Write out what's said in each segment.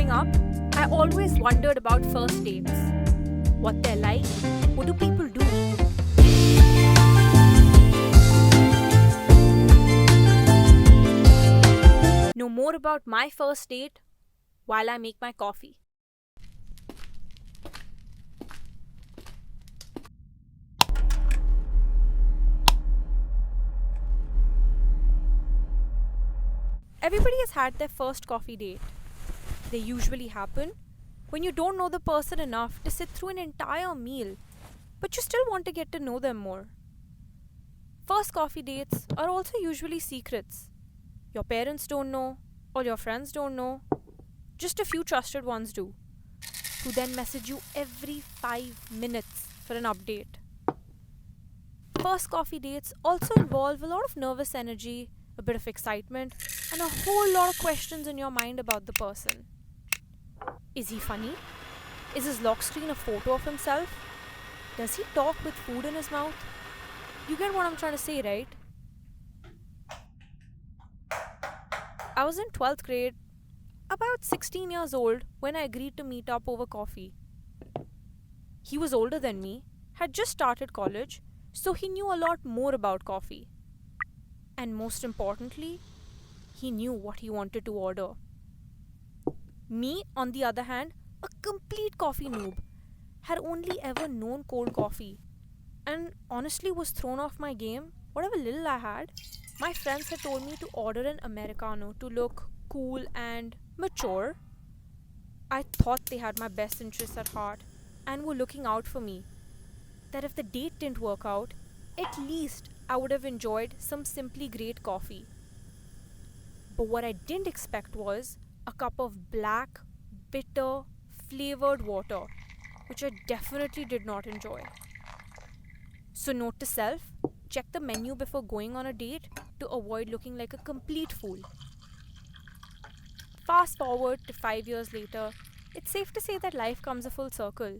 Growing up, I always wondered about first dates. What they're like, what do people do? Know more about my first date while I make my coffee. Everybody has had their first coffee date. They usually happen when you don't know the person enough to sit through an entire meal, but you still want to get to know them more. First coffee dates are also usually secrets. Your parents don't know, or your friends don't know, just a few trusted ones do, who then message you every 5 minutes for an update. First coffee dates also involve a lot of nervous energy, a bit of excitement, and a whole lot of questions in your mind about the person. Is he funny? Is his lock screen a photo of himself? Does he talk with food in his mouth? You get what I'm trying to say, right? I was in 12th grade, about 16 years old, when I agreed to meet up over coffee. He was older than me, had just started college, so he knew a lot more about coffee. And most importantly, he knew what he wanted to order. Me, on the other hand, a complete coffee noob, had only ever known cold coffee, and honestly was thrown off my game, whatever little I had. My friends had told me to order an Americano to look cool and mature. I thought they had my best interests at heart and were looking out for me. That if the date didn't work out, at least I would have enjoyed some simply great coffee. But what I didn't expect was a cup of black, bitter, flavored water, which I definitely did not enjoy. So, note to self, check the menu before going on a date to avoid looking like a complete fool. Fast forward to 5 years later, it's safe to say that life comes a full circle.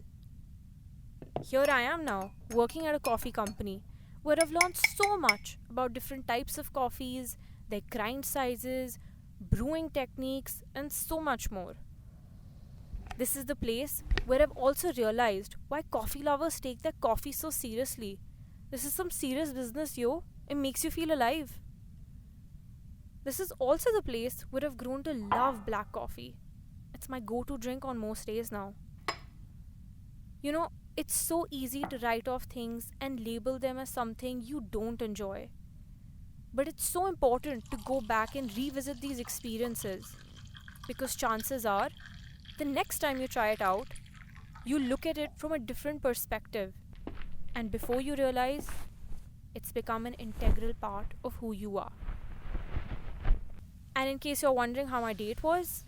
Here I am now, working at a coffee company, where I've learned so much about different types of coffees, their grind sizes, brewing techniques, and so much more. This is the place where I've also realized why coffee lovers take their coffee so seriously. This is some serious business, yo. It makes you feel alive. This is also the place where I've grown to love black coffee. It's my go-to drink on most days now. You know, it's so easy to write off things and label them as something you don't enjoy. But it's so important to go back and revisit these experiences, because chances are, the next time you try it out, you look at it from a different perspective, and before you realize, it's become an integral part of who you are. And in case you're wondering how my date was,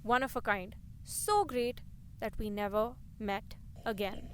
one of a kind. So great that we never met again.